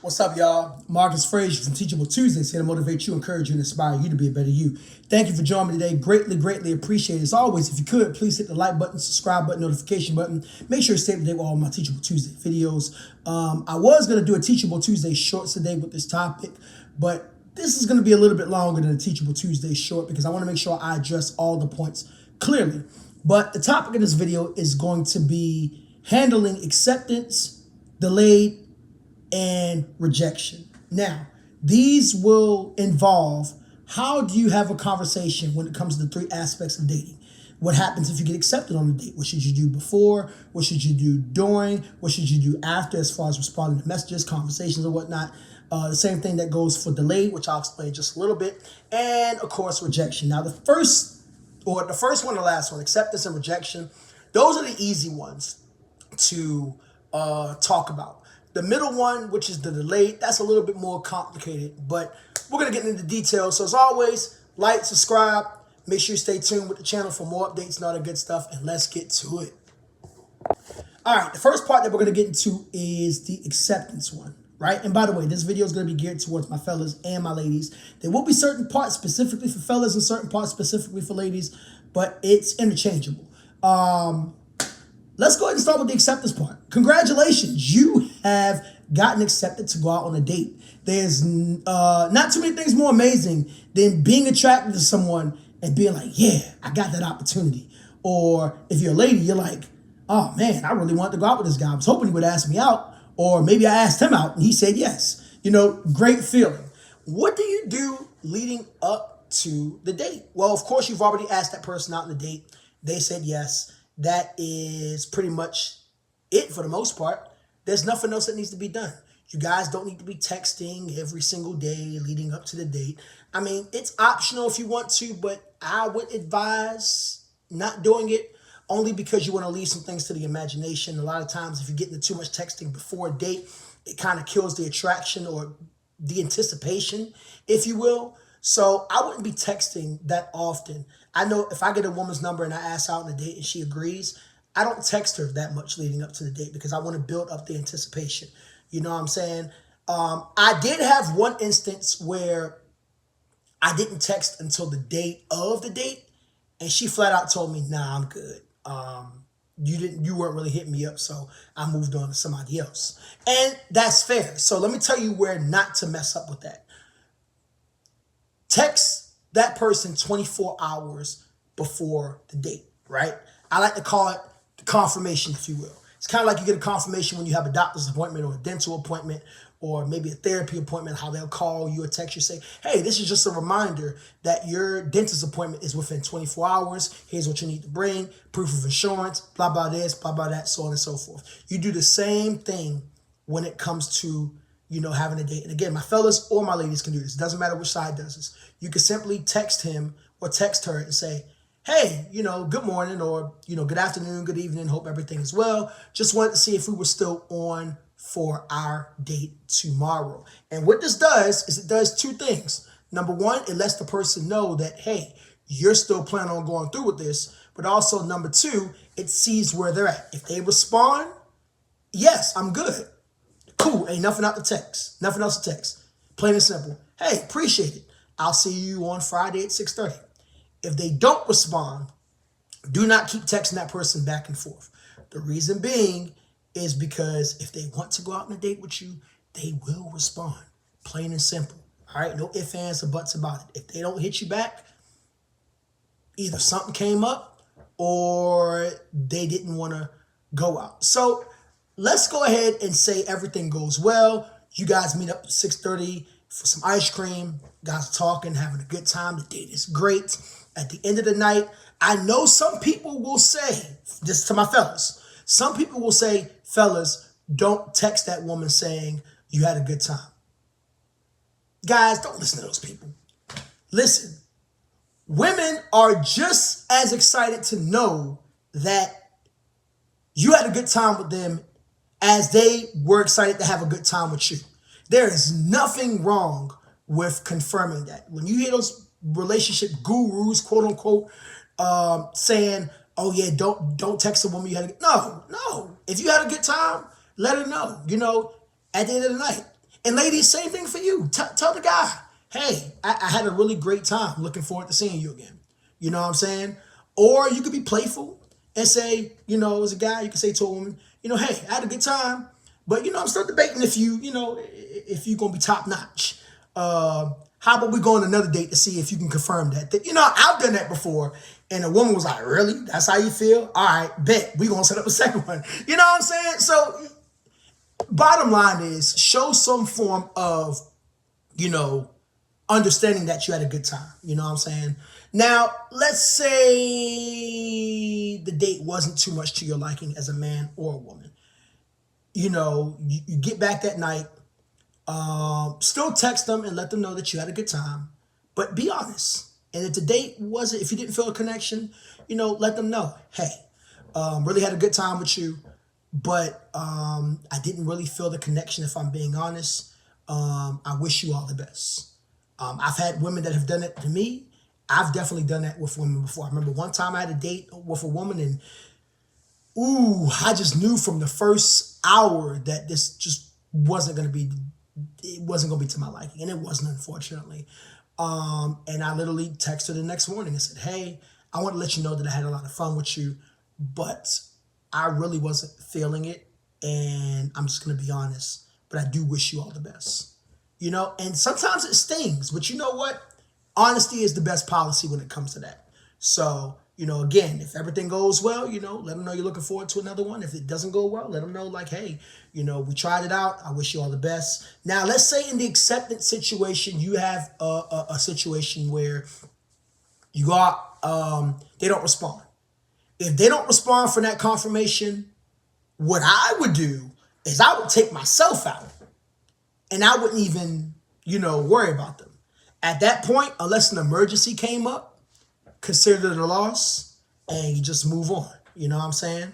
What's up, y'all? Marcus Frazier from Teachable Tuesdays here to motivate you, encourage you, and inspire you to be a better you. Thank you for joining me today. Greatly appreciate it. As always, if you could, please hit the like button, subscribe button, notification button. Make sure you stay up to date with all my Teachable Tuesday videos. I was going to do a Teachable Tuesday shorts today with this topic, but this is going to be a little bit longer than a Teachable Tuesday short because I want to make sure I address all the points clearly. But the topic of this video is going to be handling acceptance, delayed, and rejection. Now, these will involve how do you have a conversation when it comes to the three aspects of dating. What happens if you get accepted on a date? What should you do before? What should you do during? What should you do after as far as responding to messages, conversations, and whatnot? The same thing that goes for delayed, which I'll explain just a little bit. And of course, rejection. Now, the first one, the last one, acceptance and rejection, those are the easy ones to talk about. The middle one, which is the delayed, that's a little bit more complicated, but we're going to get into the details. So as always, like, subscribe, make sure you stay tuned with the channel for more updates and all that good stuff, and let's get to it. All right, the first part that we're going to get into is the acceptance one, right? And by the way, this video is going to be geared towards my fellas and my ladies. There will be certain parts specifically for fellas and certain parts specifically for ladies, but it's interchangeable. Let's go ahead and start with the acceptance part. Congratulations, you have gotten accepted to go out on a date. There's not too many things more amazing than being attracted to someone and being like, yeah, I got that opportunity. Or if you're a lady, you're like, oh man, I really wanted to go out with this guy. I was hoping he would ask me out. Or maybe I asked him out and he said yes. You know, great feeling. What do you do leading up to the date? Well, of course, you've already asked that person out on the date. They said yes. That is pretty much it for the most part. There's nothing else that needs to be done. You guys don't need to be texting every single day leading up to the date. I mean, it's optional if you want to, but I would advise not doing it only because you want to leave some things to the imagination. A lot of times if you get into too much texting before a date, it kind of kills the attraction or the anticipation, if you will. So I wouldn't be texting that often. I know if I get a woman's number and I ask out on a date and she agrees, I don't text her that much leading up to the date because I want to build up the anticipation. You know what I'm saying? I did have one instance where I didn't text until the date of the date, and she flat out told me, nah, I'm good. You weren't really hitting me up, so I moved on to somebody else. And that's fair. So let me tell you where not to mess up with that. Text that person 24 hours before the date, right? I like to call it the confirmation, if you will. It's kind of like you get a confirmation when you have a doctor's appointment or a dental appointment or maybe a therapy appointment, how they'll call you or text you, say, hey, this is just a reminder that your dentist appointment is within 24 hours. Here's what you need to bring, proof of insurance, blah, blah, this, blah, blah, that, so on and so forth. You do the same thing when it comes to having a date. And again, my fellas or my ladies can do this. It doesn't matter which side does this. You can simply text him or text her and say, hey, good morning or, good afternoon, good evening. Hope everything is well. Just wanted to see if we were still on for our date tomorrow. And what this does is it does two things. Number one, it lets the person know that, hey, you're still planning on going through with this. But also number two, it sees where they're at. If they respond, yes, I'm good. Cool, ain't nothing out to text. Nothing else to text. Plain and simple. Hey, appreciate it. I'll see you on Friday at 6:30. If they don't respond, do not keep texting that person back and forth. The reason being is because if they want to go out on a date with you, they will respond. Plain and simple. All right, no ifs, ands, or buts about it. If they don't hit you back, either something came up or they didn't want to go out. So let's go ahead and say everything goes well. You guys meet up at 6:30 for some ice cream. Guys are talking, having a good time. The date is great. At the end of the night, I know some people will say, this to my fellas, some people will say, fellas, don't text that woman saying you had a good time. Guys, don't listen to those people. Listen, women are just as excited to know that you had a good time with them as they were excited to have a good time with you. There is nothing wrong with confirming that. When you hear those relationship gurus, quote unquote, saying, oh yeah, don't text a woman you had a good... No. If you had a good time, let her know. At the end of the night, And ladies, same thing for you. Tell the guy, hey, I had a really great time. Looking forward to seeing you again. You know what I'm saying? Or you could be playful and say, as a guy, you can say to a woman, hey, I had a good time, but I'm still debating if if you're gonna be top notch. How about we go on another date to see if you can confirm that? I've done that before, and a woman was like, "Really? That's how you feel? All right, bet we gonna set up a second one." You know what I'm saying? So, bottom line is, show some form of, understanding that you had a good time. You know what I'm saying? Now, let's say the date wasn't too much to your liking as a man or a woman. You get back that night, still text them and let them know that you had a good time, but be honest. And if the date wasn't, if you didn't feel a connection, let them know, hey, really had a good time with you, but I didn't really feel the connection, if I'm being honest. I wish you all the best. I've had women that have done it to me. I've definitely done that with women before. I remember one time I had a date with a woman, and I just knew from the first hour that this just wasn't going to be to my liking, and it wasn't, unfortunately. And I literally texted her the next morning and said, hey, I want to let you know that I had a lot of fun with you, but I really wasn't feeling it, and I'm just going to be honest, but I do wish you all the best. And sometimes it stings, but you know what? Honesty is the best policy when it comes to that. So, again, if everything goes well, let them know you're looking forward to another one. If it doesn't go well, let them know, like, hey, we tried it out. I wish you all the best. Now, let's say in the acceptance situation, you have a situation where you got, they don't respond. If they don't respond for that confirmation, what I would do is I would take myself out, and I wouldn't even, worry about them. At that point, unless an emergency came up, consider it a loss, and you just move on. You know what I'm saying?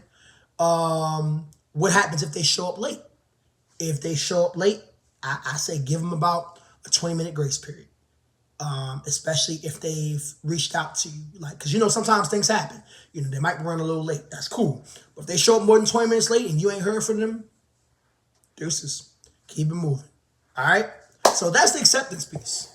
What happens if they show up late? If they show up late, I say give them about a 20-minute grace period. Especially if they've reached out to you. Because, sometimes things happen. They might run a little late. That's cool. But if they show up more than 20 minutes late and you ain't heard from them, deuces. Keep it moving. All right? So that's the acceptance piece.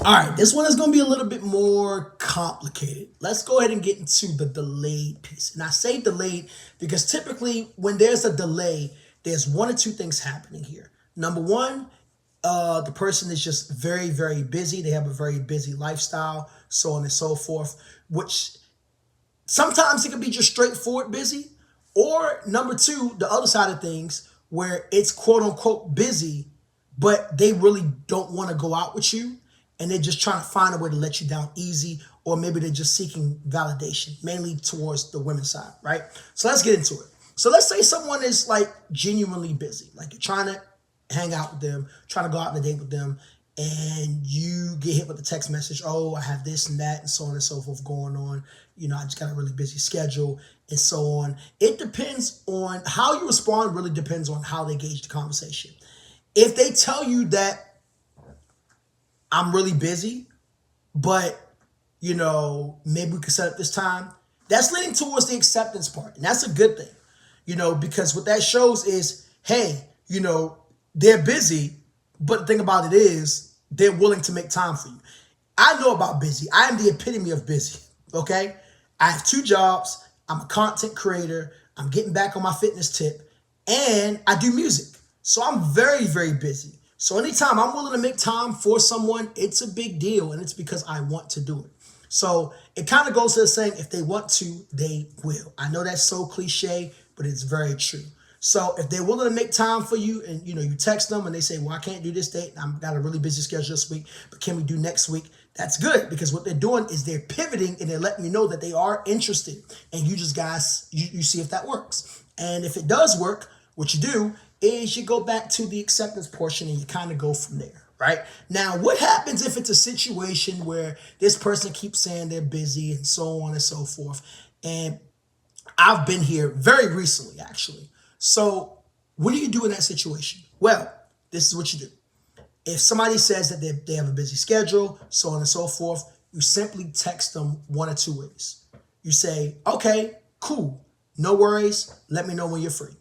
All right, this one is going to be a little bit more complicated. Let's go ahead and get into the delayed piece. And I say delayed because typically when there's a delay, there's one or two things happening here. Number one, the person is just very, very busy. They have a very busy lifestyle, so on and so forth, which sometimes it can be just straightforward busy. Or number two, the other side of things, where it's quote unquote busy, but they really don't want to go out with you. And they're just trying to find a way to let you down easy, or maybe they're just seeking validation, mainly towards the women's side, right? So let's get into it. So let's say someone is genuinely busy, you're trying to hang out with them, trying to go out on a date with them, and you get hit with a text message, oh, I have this and that, and so on and so forth going on. I just got a really busy schedule, and so on. It depends on how you respond, really depends on how they gauge the conversation. If they tell you that I'm really busy, but, maybe we could set up this time, that's leaning towards the acceptance part. And that's a good thing, because what that shows is, hey, they're busy, but the thing about it is they're willing to make time for you. I know about busy. I am the epitome of busy, okay? I have 2 jobs. I'm a content creator. I'm getting back on my fitness tip, and I do music. So I'm very, very busy. So anytime I'm willing to make time for someone, it's a big deal, and it's because I want to do it. So it kind of goes to the saying, if they want to, they will. I know that's so cliche, but it's very true. So if they're willing to make time for you, and you text them and they say, well, I can't do this date, I've got a really busy schedule this week, but can we do next week? That's good, because what they're doing is they're pivoting and they're letting you know that they are interested. And you just guys, you see if that works. And if it does work, what you do is you go back to the acceptance portion and you kind of go from there, right? Now, what happens if it's a situation where this person keeps saying they're busy and so on and so forth? And I've been here very recently, actually. So what do you do in that situation? Well, this is what you do. If somebody says that they have a busy schedule, so on and so forth, you simply text them one or two ways. You say, okay, cool, no worries, let me know when you're free.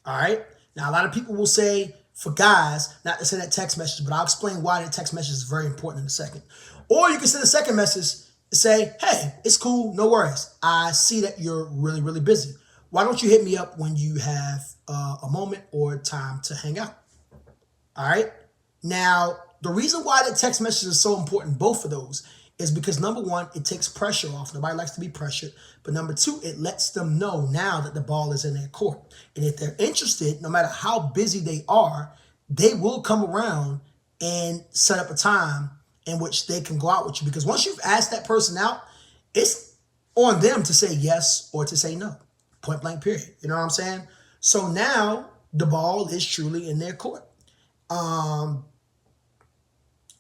All right? Now, a lot of people will say for guys not to send that text message, but I'll explain why that text message is very important in a second. Or you can send a second message and say, hey, it's cool, no worries. I see that you're really, really busy. Why don't you hit me up when you have a moment or time to hang out? All right. Now, the reason why the text message is so important, both of those, is because number one, it takes pressure off. Nobody likes to be pressured. But number two, it lets them know now that the ball is in their court. And if they're interested, no matter how busy they are, they will come around and set up a time in which they can go out with you. Because once you've asked that person out, it's on them to say yes or to say no. Point blank, period. You know what I'm saying? So now the ball is truly in their court.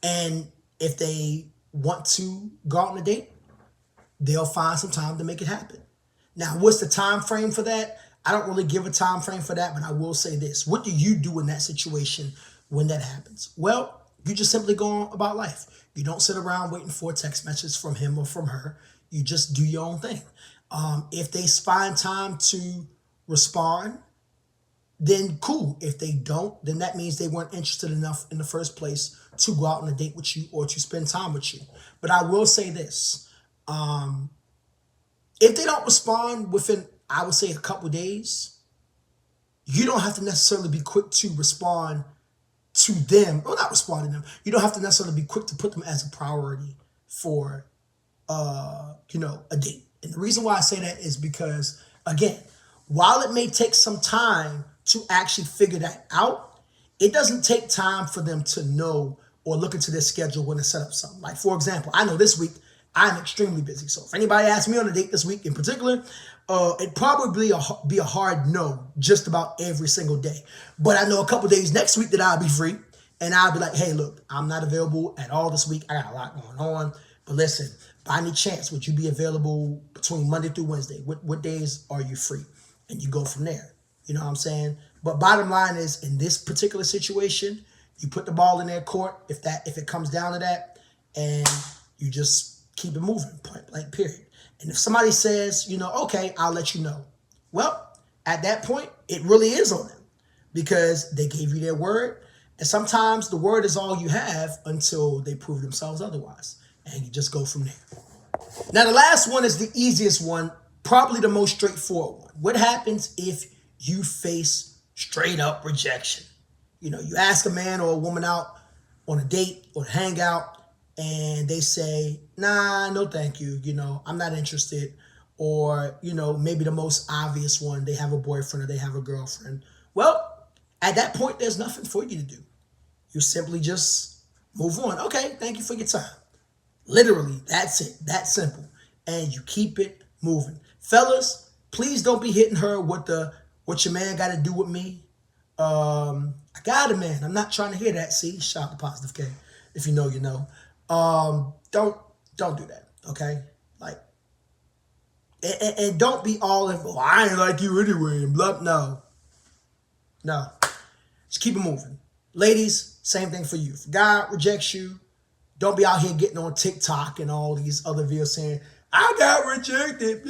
And if they want to go out on a date, they'll find some time to make it happen. Now, what's the time frame for that? I don't really give a time frame for that, but I will say this. What do you do in that situation when that happens? Well, you just simply go on about life. You don't sit around waiting for a text message from him or from her. You just do your own thing. If they find time to respond, then cool. If they don't, then that means they weren't interested enough in the first place to go out on a date with you or to spend time with you. But I will say this. If they don't respond within, I would say, a couple of days, you don't have to necessarily be quick to respond to them. Or not respond to them. You don't have to necessarily be quick to put them as a priority for, a date. And the reason why I say that is because, again, while it may take some time to actually figure that out, it doesn't take time for them to know or look into their schedule when to set up something. Like, for example, I know this week I'm extremely busy. So if anybody asks me on a date this week in particular, it'd probably be a hard no just about every single day. But I know a couple days next week that I'll be free and I'll be like, hey, look, I'm not available at all this week. I got a lot going on. But listen, by any chance, would you be available between Monday through Wednesday? What days are you free? And you go from there. You know what I'm saying? But bottom line is, in this particular situation, you put the ball in their court if it comes down to that, and you just keep it moving, point blank, period. And if somebody says, okay, I'll let you know. Well, at that point, it really is on them because they gave you their word. And sometimes the word is all you have until they prove themselves otherwise. And you just go from there. Now, the last one is the easiest one, probably the most straightforward one. What happens if you face straight up rejection? You ask a man or a woman out on a date or a hangout and they say, nah, no, thank you. I'm not interested. Or, maybe the most obvious one, they have a boyfriend or they have a girlfriend. Well, at that point, there's nothing for you to do. You simply just move on. Okay, thank you for your time. Literally, that's it. That's simple. And you keep it moving. Fellas, please don't be hitting her with what your man got to do with me. I got it, man. I'm not trying to hear that. See, shout out to Positive K. If you know, you know. Don't do that. Okay, and don't be all in. Oh, I ain't like you anyway. And blah. No. Just keep it moving. Ladies, same thing for you. If God rejects you, don't be out here getting on TikTok and all these other videos saying, I got rejected.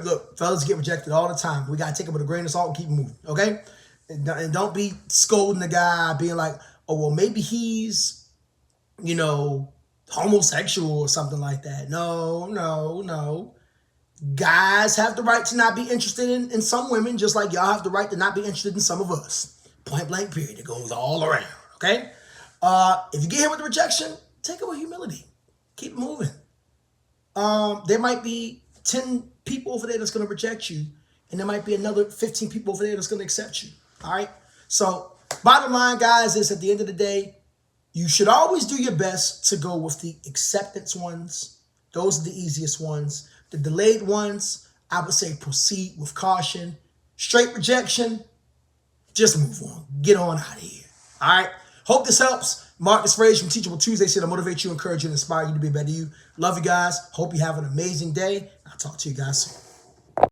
Look, fellas get rejected all the time. We got to take it with a grain of salt and keep moving, okay? And don't be scolding the guy, being like, oh, well, maybe he's, homosexual or something like that. No. Guys have the right to not be interested in some women, just like y'all have the right to not be interested in some of us. Point blank, period. It goes all around, okay? If you get hit with the rejection, take it with humility. Keep moving. There might be 10 people over there that's going to reject you, and there might be another 15 people over there that's going to accept you. All right? So, bottom line, guys, is at the end of the day, you should always do your best to go with the acceptance ones. Those are the easiest ones. The delayed ones, I would say proceed with caution. Straight rejection, just move on. Get on out of here. All right? Hope this helps. Marcus Frazier from Teachable Tuesdays here to motivate you, encourage you, and inspire you to be better you. Love you guys. Hope you have an amazing day. I'll talk to you guys soon.